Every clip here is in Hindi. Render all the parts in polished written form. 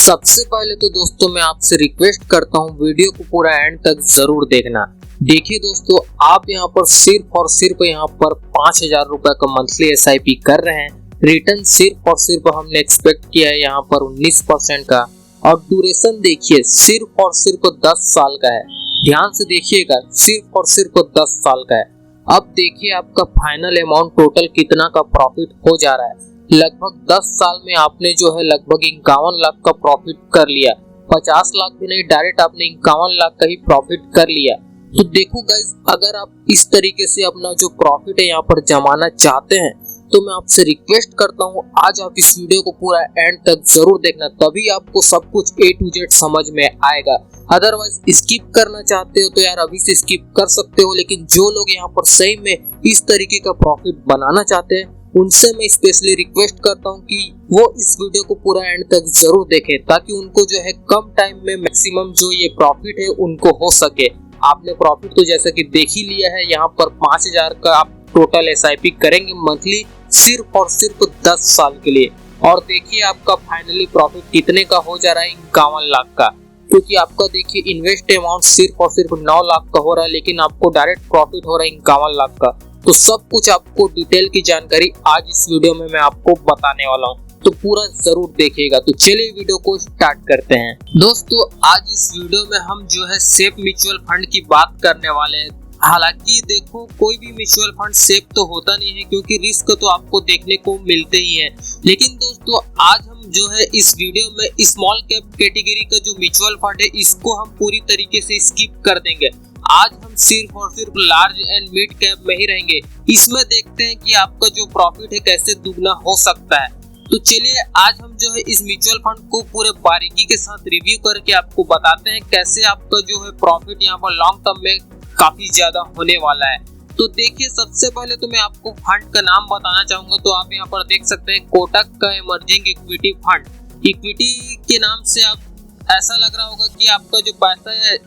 सबसे पहले तो दोस्तों मैं आपसे रिक्वेस्ट करता हूँ वीडियो को पूरा एंड तक जरूर देखना। देखिए दोस्तों, आप यहाँ पर सिर्फ और सिर्फ यहाँ पर 5,000 रुपए का मंथली SIP कर रहे हैं। रिटर्न सिर्फ और सिर्फ हमने एक्सपेक्ट किया है यहाँ पर 19% का, और ड्यूरेशन देखिए सिर्फ और सिर्फ 10 साल का है। ध्यान से देखिएगा, सिर्फ और सिर्फ 10 साल का है। अब देखिए आपका फाइनल अमाउंट टोटल कितना का प्रॉफिट हो जा रहा है। लगभग 10 साल में आपने जो है लगभग 51 लाख का प्रॉफिट कर लिया। 50 लाख भी नहीं, डायरेक्ट आपने 51 लाख का ही प्रॉफिट कर लिया। तो देखो गाइस, अगर आप इस तरीके से अपना जो प्रॉफिट है यहाँ पर जमाना चाहते हैं तो मैं आपसे रिक्वेस्ट करता हूँ आज आप इस वीडियो को पूरा एंड तक जरूर देखना, तभी आपको सब कुछ A to Z समझ में आएगा। अदरवाइज स्किप करना चाहते हो तो यार अभी से स्किप कर सकते हो, लेकिन जो लोग यहाँ पर सही में इस तरीके का प्रॉफिट बनाना चाहते हैं उनसे मैं स्पेशली रिक्वेस्ट करता हूँ कि वो इस वीडियो को पूरा एंड तक जरूर देखें, ताकि उनको जो है कम टाइम में मैक्सिमम जो ये प्रॉफिट है उनको हो सके। आपने प्रॉफिट तो जैसा कि देख ही लिया है, यहाँ पर 5,000 का आप टोटल SIP करेंगे मंथली सिर्फ और सिर्फ 10 साल के लिए। और देखिए आपका फाइनली प्रॉफिट कितने का हो जा रहा है, 51 लाख का। क्योंकि आपका देखिए इन्वेस्ट अमाउंट सिर्फ और सिर्फ 9 लाख का हो रहा है, लेकिन आपको डायरेक्ट प्रॉफिट हो रहा है 51 लाख का। तो सब कुछ आपको डिटेल की जानकारी आज इस वीडियो में मैं आपको बताने वाला हूँ, तो पूरा जरूर देखिएगा। तो चलिए वीडियो को स्टार्ट करते हैं। दोस्तों आज इस वीडियो में हम जो है सेफ म्यूचुअल फंड की बात करने वाले हैं। हालांकि देखो, कोई भी म्यूचुअल फंड सेफ तो होता नहीं है, क्योंकि रिस्क तो आपको देखने को मिलते ही है। लेकिन दोस्तों आज हम जो है इस वीडियो में स्मॉल कैप कैटेगरी का जो म्यूचुअल फंड है इसको हम पूरी तरीके से स्किप कर देंगे। आज हम सिर्फ और सिर्फ लार्ज एंड मिड कैप में ही रहेंगे। इसमें देखते हैं कि आपका जो प्रॉफिट है कैसे दुगना हो सकता है। तो चलिए आज हम जो है इस म्यूचुअल फंड को पूरे बारीकी के साथ रिव्यू करके आपको बताते हैं कैसे आपका जो है प्रॉफिट यहाँ पर लॉन्ग टर्म में काफी ज्यादा होने वाला है। तो देखिए, सबसे पहले तो मैं आपको फंड का नाम बताना चाहूंगा। तो आप यहाँ पर देख सकते हैं कोटक का इमर्जिंग इक्विटी फंड। इक्विटी के नाम से आप ऐसा लग रहा होगा कि आपका जो पैसा है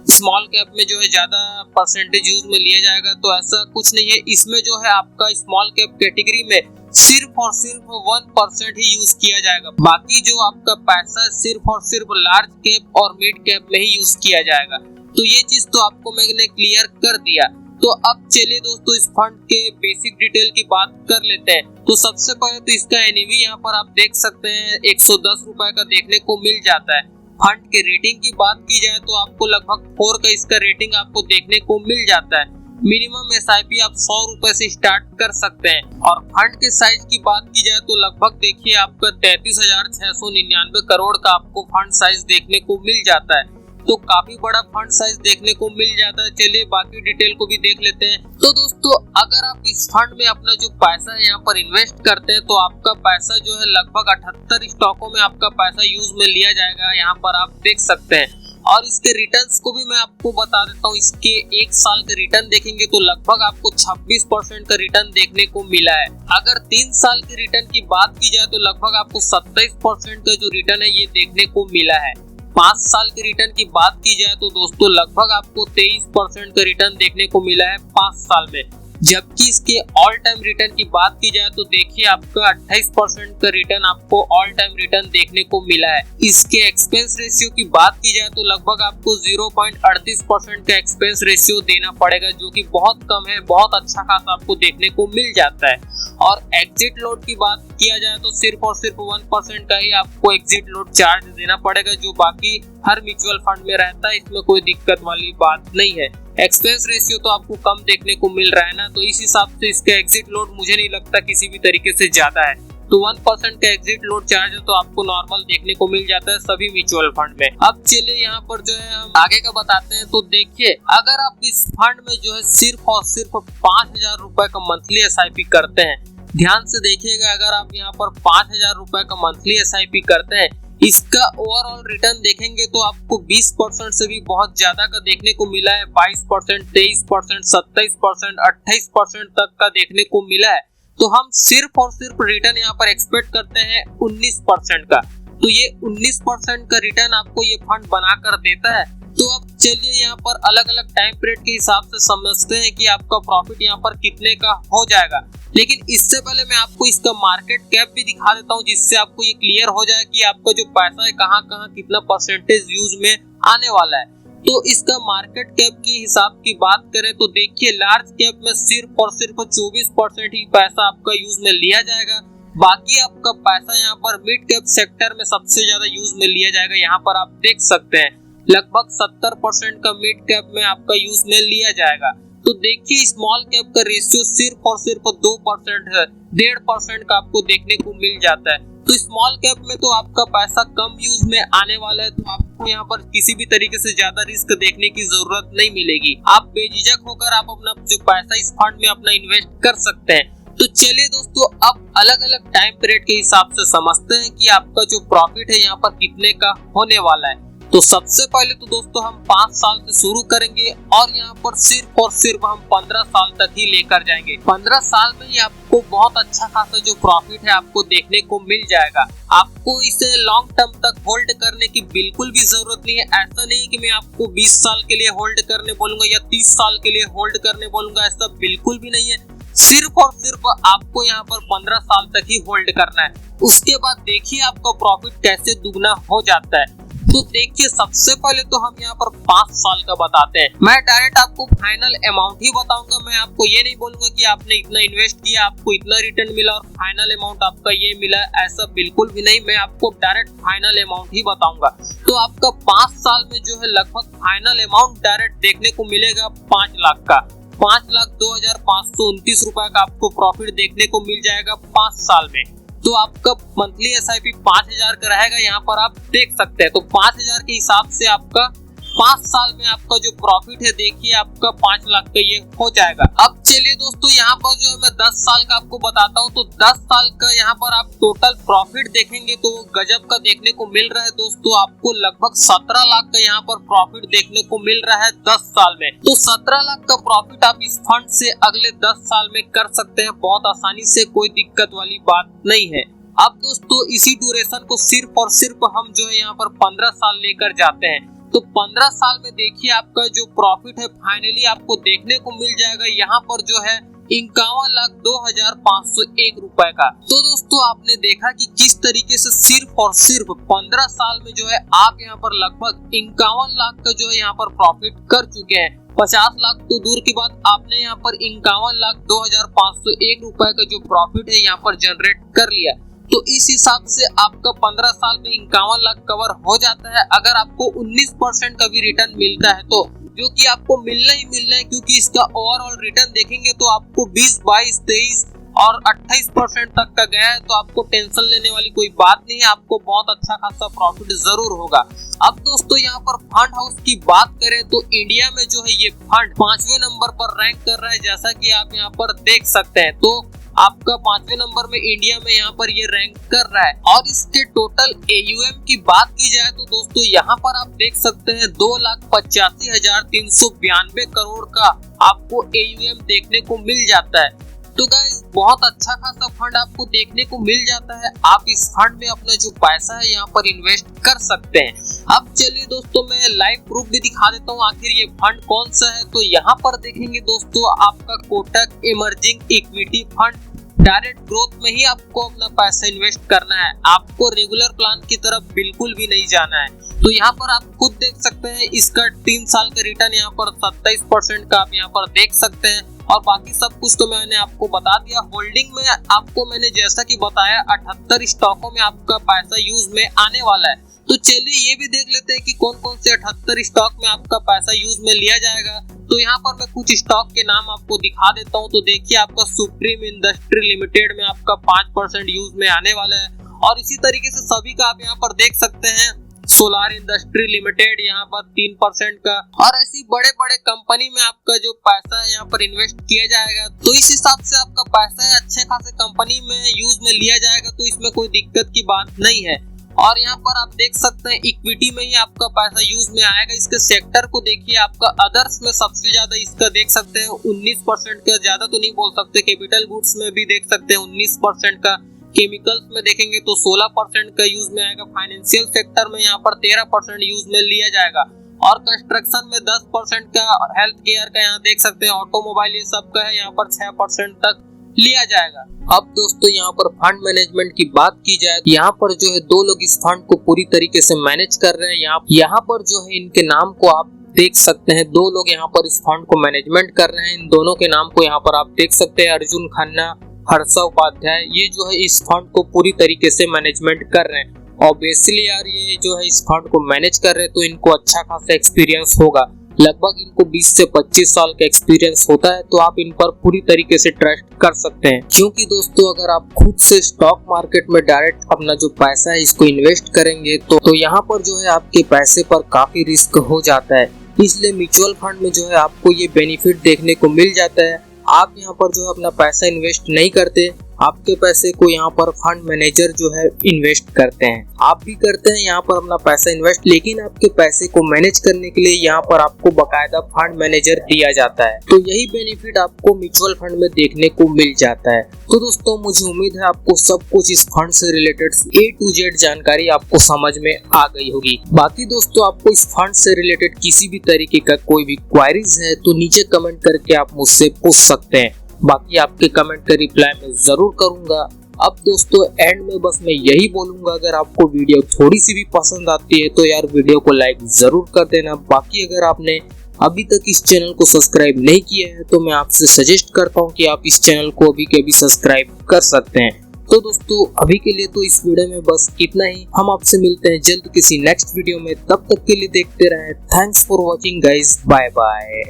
स्मॉल कैप में जो है ज्यादा परसेंटेज यूज में लिया जाएगा, तो ऐसा कुछ नहीं है। इसमें जो है आपका स्मॉल कैप कैटेगरी में सिर्फ और सिर्फ 1% ही यूज किया जाएगा। बाकी जो आपका पैसा सिर्फ और सिर्फ लार्ज कैप और मिड कैप में ही यूज किया जाएगा। तो ये चीज तो आपको मैंने क्लियर कर दिया। तो अब चलिए दोस्तों इस फंड के बेसिक डिटेल की बात कर लेते हैं। तो सबसे पहले तो इसका NAV यहाँ पर आप देख सकते हैं 110 रुपए का देखने को मिल जाता है। फंड के रेटिंग की बात की जाए तो आपको लगभग 4 का इसका रेटिंग आपको देखने को मिल जाता है। मिनिमम SIP आप 100 रुपए से स्टार्ट कर सकते हैं। और फंड के साइज की बात की जाए तो लगभग देखिए आपका 33,699 करोड़ का आपको फंड साइज देखने को मिल जाता है। तो काफी बड़ा फंड साइज देखने को मिल जाता है। चलिए बाकी डिटेल को भी देख लेते हैं। तो दोस्तों अगर आप इस फंड में अपना जो पैसा है यहाँ पर इन्वेस्ट करते हैं तो आपका पैसा जो है लगभग 78 स्टॉकों में आपका पैसा यूज में लिया जाएगा, यहाँ पर आप देख सकते हैं। और इसके रिटर्न्स को भी मैं आपको बता देता हूँ। इसके 1 साल के रिटर्न देखेंगे तो लगभग आपको 26% का रिटर्न देखने को मिला है। अगर 3 साल के रिटर्न की बात की जाए तो लगभग आपको 27% का जो रिटर्न है ये देखने को मिला है। 5 साल के रिटर्न की बात की जाए तो दोस्तों लगभग आपको 23% का रिटर्न देखने को मिला है 5 साल में। जबकि इसके ऑल टाइम रिटर्न की बात की जाए तो देखिए आपका 28% का रिटर्न आपको ऑल टाइम रिटर्न देखने को मिला है। इसके एक्सपेंस रेशियो की बात की जाए तो लगभग आपको 0.38% का एक्सपेंस रेशियो देना पड़ेगा, जो कि बहुत कम है। बहुत अच्छा खासा आपको देखने को मिल जाता है। और एग्जिट लोड की बात किया जाए तो सिर्फ और सिर्फ 1% का ही आपको एग्जिट लोड चार्ज देना पड़ेगा, जो बाकी हर म्यूचुअल फंड में रहता है। इसमें कोई दिक्कत वाली बात नहीं है। एक्सपेंस रेशियो तो आपको कम देखने को मिल रहा है ना, तो इस हिसाब से इसका एग्जिट लोड मुझे नहीं लगता किसी भी तरीके से ज्यादा है। तो 1% का एग्जिट लोड चार्ज तो आपको नॉर्मल देखने को मिल जाता है सभी म्यूचुअल फंड में। अब चलिए यहाँ पर जो है हम आगे का बताते हैं। तो देखिए, अगर आप इस फंड में जो है सिर्फ और सिर्फ 5,000 रुपए का मंथली SIP करते हैं, ध्यान से देखिएगा, अगर आप यहाँ पर 5,000 रुपए का मंथली SIP करते हैं, इसका ओवरऑल रिटर्न देखेंगे तो आपको 20% से भी बहुत ज्यादा का देखने को मिला है। 22%, 23%, 27%, 28% तक का देखने को मिला है। तो हम सिर्फ और सिर्फ रिटर्न यहाँ पर एक्सपेक्ट करते हैं 19% का। तो ये 19% का रिटर्न आपको ये फंड बना कर देता है। तो अब चलिए यहाँ पर अलग अलग टाइम पीरियड के हिसाब से समझते हैं कि आपका प्रॉफिट यहाँ पर कितने का हो जाएगा। लेकिन इससे पहले मैं आपको इसका मार्केट कैप भी दिखा देता हूँ, जिससे आपको ये क्लियर हो जाए कि आपका जो पैसा है कहाँ कहाँ कितना परसेंटेज यूज में आने वाला है। तो इसका मार्केट कैप के हिसाब की बात करें तो देखिए लार्ज कैप में सिर्फ और सिर्फ 24% ही पैसा आपका यूज में लिया जाएगा। बाकी आपका पैसा यहाँ पर मिड कैप सेक्टर में सबसे ज्यादा यूज में लिया जाएगा। यहाँ पर आप देख सकते हैं लगभग 70% का मिड कैप में आपका यूज में लिया जाएगा। तो देखिए स्मॉल कैप का रेशियो सिर्फ और सिर्फ 2% है, 1.5% का आपको देखने को मिल जाता है। तो स्मॉल कैप में तो आपका पैसा कम यूज में आने वाला है, तो आपको यहाँ पर किसी भी तरीके से ज्यादा रिस्क देखने की जरूरत नहीं मिलेगी। आप बेझिझक होकर आप अपना जो पैसा इस फंड में अपना इन्वेस्ट कर सकते हैं। तो चलिए दोस्तों, अब अलग अलग टाइम पीरियड के हिसाब से समझते हैं कि आपका जो प्रॉफिट है यहाँ पर कितने का होने वाला है। तो सबसे पहले तो दोस्तों हम 5 साल से शुरू करेंगे और यहाँ पर सिर्फ और सिर्फ हम 15 साल तक ही लेकर जाएंगे। 15 साल में ही आपको बहुत अच्छा खासा जो प्रॉफिट है आपको देखने को मिल जाएगा। आपको इसे लॉन्ग टर्म तक होल्ड करने की बिल्कुल भी जरूरत नहीं है। ऐसा नहीं कि मैं आपको 20 साल के लिए होल्ड करने बोलूंगा या 30 साल के लिए होल्ड करने बोलूंगा, ऐसा बिल्कुल भी नहीं है। सिर्फ और सिर्फ आपको यहाँ पर 15 साल तक ही होल्ड करना है। उसके बाद देखिए आपका प्रॉफिट कैसे दुगना हो जाता है। तो देखिए सबसे पहले तो हम यहाँ पर 5 साल का बताते हैं। मैं डायरेक्ट आपको फाइनल अमाउंट ही बताऊंगा। मैं आपको ये नहीं बोलूंगा कि आपने इतना इन्वेस्ट किया आपको इतना रिटर्न मिला और फाइनल अमाउंट आपका ये मिला, ऐसा बिल्कुल भी नहीं। मैं आपको डायरेक्ट फाइनल अमाउंट ही बताऊंगा। तो आपका 5 साल में जो है लगभग फाइनल अमाउंट डायरेक्ट देखने को मिलेगा 5 लाख का। 5,02,529 रुपए का आपको प्रॉफिट देखने को मिल जाएगा 5 साल में। तो आपका मंथली एसआईपी 5,000 का रहेगा, यहाँ पर आप देख सकते हैं। तो 5,000 के हिसाब से आपका 5 साल में आपका जो प्रॉफिट है देखिए आपका 5 लाख का ये हो जाएगा। अब चलिए दोस्तों, यहाँ पर जो है मैं 10 साल का आपको बताता हूँ। तो 10 साल का यहाँ पर आप टोटल प्रॉफिट देखेंगे तो गजब का देखने को मिल रहा है दोस्तों। आपको लगभग 17 लाख का यहाँ पर प्रॉफिट देखने को मिल रहा है 10 साल में। तो 17 लाख का प्रॉफिट आप इस फंड से अगले 10 साल में कर सकते हैं बहुत आसानी से, कोई दिक्कत वाली बात नहीं है। अब दोस्तों इसी ड्यूरेशन को सिर्फ और सिर्फ हम जो है यहाँ पर 15 साल लेकर जाते हैं। तो 15 साल में देखिए आपका जो प्रॉफिट है फाइनली आपको देखने को मिल जाएगा यहाँ पर जो है 51,02,501 रुपए का। तो दोस्तों आपने देखा कि किस तरीके से सिर्फ और सिर्फ 15 साल में जो है आप यहाँ पर लगभग 51 लाख का जो है यहाँ पर प्रॉफिट कर चुके हैं। 50 लाख तो दूर की बात, आपने यहाँ पर 51,02,501 रुपए का जो प्रॉफिट है यहाँ पर जनरेट कर लिया। तो इस हिसाब से आपका 15 साल में 51 लाख कवर हो जाता है। अगर आपको 19% का भी रिटर्न मिलता है तो, जो कि आपको मिलना ही मिलना है, क्योंकि इसका ओवरऑल रिटर्न देखेंगे तो आपको 20, 22, 23 और 28% तक का गया है। तो आपको टेंशन लेने वाली कोई बात नहीं है, आपको बहुत अच्छा खासा प्रॉफिट जरूर होगा। अब दोस्तों यहाँ पर फंड हाउस की बात करें तो इंडिया में जो है ये फंड 5वें नंबर पर रैंक कर रहा है, जैसा कि आप यहाँ पर देख सकते हैं। तो आपका 5वें नंबर में इंडिया में यहाँ पर ये रैंक कर रहा है। और इसके टोटल AUM की बात की जाए तो दोस्तों यहाँ पर आप देख सकते हैं 2,85,392 करोड़ का आपको AUM देखने को मिल जाता है। तो गाइस बहुत अच्छा खासा फंड आपको देखने को मिल जाता है। आप इस फंड में अपना जो पैसा है यहाँ पर इन्वेस्ट कर सकते हैं। अब चलिए दोस्तों मैं लाइव प्रूफ भी दिखा देता हूँ आखिर ये फंड कौन सा है। तो यहाँ पर देखेंगे दोस्तों आपका Kotak emerging equity fund direct growth में ही आपको अपना पैसा इन्वेस्ट करना है। आपको रेगुलर प्लान की तरफ बिल्कुल भी नहीं जाना है। तो यहाँ पर आप खुद देख सकते हैं इसका 3 साल का रिटर्न यहाँ पर 27% का आप यहाँ पर देख सकते हैं। और बाकी सब कुछ तो मैंने आपको बता दिया। होल्डिंग में आपको मैंने जैसा कि बताया 78 स्टॉकों में आपका पैसा यूज में आने वाला है। तो चलिए ये भी देख लेते हैं कि कौन कौन से 78 स्टॉक में आपका पैसा यूज में लिया जाएगा। तो यहाँ पर मैं कुछ स्टॉक के नाम आपको दिखा देता हूँ। तो देखिए आपका सुप्रीम इंडस्ट्री लिमिटेड में आपका 5% यूज में आने वाला है। और इसी तरीके से सभी का आप यहाँ पर देख सकते हैं। सोलार इंडस्ट्री लिमिटेड यहाँ पर 3% का, और ऐसी बड़े बड़े कंपनी में आपका जो पैसा है यहाँ पर इन्वेस्ट किया जाएगा। तो इस हिसाब से आपका पैसा है अच्छे खासे कंपनी में यूज में लिया जाएगा। तो इसमें कोई दिक्कत की बात नहीं है। और यहाँ पर आप देख सकते हैं इक्विटी में ही आपका पैसा यूज में आएगा। इसके सेक्टर को देखिए, आपका अदर्स में सबसे ज्यादा इसका देख सकते हैं 19% का, ज्यादा तो नहीं बोल सकते। कैपिटल गुड्स में भी देख सकते हैं 19% का। केमिकल्स में देखेंगे तो 16% का यूज में आएगा। फाइनेंशियल सेक्टर में यहाँ पर 13% यूज में लिया जाएगा। और कंस्ट्रक्शन में 10% का, हेल्थ केयर का यहाँ देख सकते हैं, ऑटोमोबाइल ये सब का है यहाँ पर 6% तक लिया जाएगा। अब दोस्तों यहाँ पर फंड मैनेजमेंट की बात की जाए, यहाँ पर जो है 2 लोग इस फंड को पूरी तरीके से मैनेज कर रहे हैं। यहाँ पर जो है इनके नाम को आप देख सकते हैं, 2 लोग यहाँ पर इस फंड को मैनेजमेंट कर रहे हैं। इन दोनों के नाम को यहाँ पर आप देख सकते हैं, अर्जुन खन्ना, हर्षा उपाध्याय। ये जो है इस फंड को पूरी तरीके से मैनेजमेंट कर रहे हैं। ऑब्वियसली यार ये जो है इस फंड को मैनेज कर रहे हैं तो इनको अच्छा खासा एक्सपीरियंस होगा। लगभग इनको 20 से 25 साल का एक्सपीरियंस होता है, तो आप इन पर पूरी तरीके से ट्रस्ट कर सकते हैं। क्योंकि दोस्तों अगर आप खुद से स्टॉक मार्केट में डायरेक्ट अपना जो पैसा है इसको इन्वेस्ट करेंगे तो यहाँ पर जो है आपके पैसे पर काफी रिस्क हो जाता है। इसलिए म्यूचुअल फंड में जो है आपको ये बेनिफिट देखने को मिल जाता है। आप यहाँ पर जो है अपना पैसा इन्वेस्ट नहीं करते, आपके पैसे को यहाँ पर फंड मैनेजर जो है इन्वेस्ट करते हैं। आप भी करते हैं यहाँ पर अपना पैसा इन्वेस्ट, लेकिन आपके पैसे को मैनेज करने के लिए यहाँ पर आपको बकायदा फंड मैनेजर दिया जाता है। तो यही बेनिफिट आपको म्यूचुअल फंड में देखने को मिल जाता है। तो दोस्तों मुझे उम्मीद है आपको सब कुछ इस फंड से रिलेटेड A to Z जानकारी आपको समझ में आ गई होगी। बाकी दोस्तों आपको इस फंड से रिलेटेड किसी भी तरीके का कोई भी क्वेरीज है तो नीचे कमेंट करके आप मुझसे पूछ सकते हैं। बाकी आपके कमेंट का रिप्लाई मैं जरूर करूंगा। अब दोस्तों एंड में बस मैं यही बोलूंगा, अगर आपको वीडियो थोड़ी सी भी पसंद आती है तो यार वीडियो को लाइक जरूर कर देना। बाकी अगर आपने अभी तक इस चैनल को सब्सक्राइब नहीं किया है तो मैं आपसे सजेस्ट करता हूं कि आप इस चैनल को अभी के अभी सब्सक्राइब कर सकते हैं। तो दोस्तों अभी के लिए तो इस वीडियो में बस इतना ही। हम आपसे मिलते हैं जल्द किसी नेक्स्ट वीडियो में, तब तक के लिए देखते रहें। Thanks for watching guys, bye bye.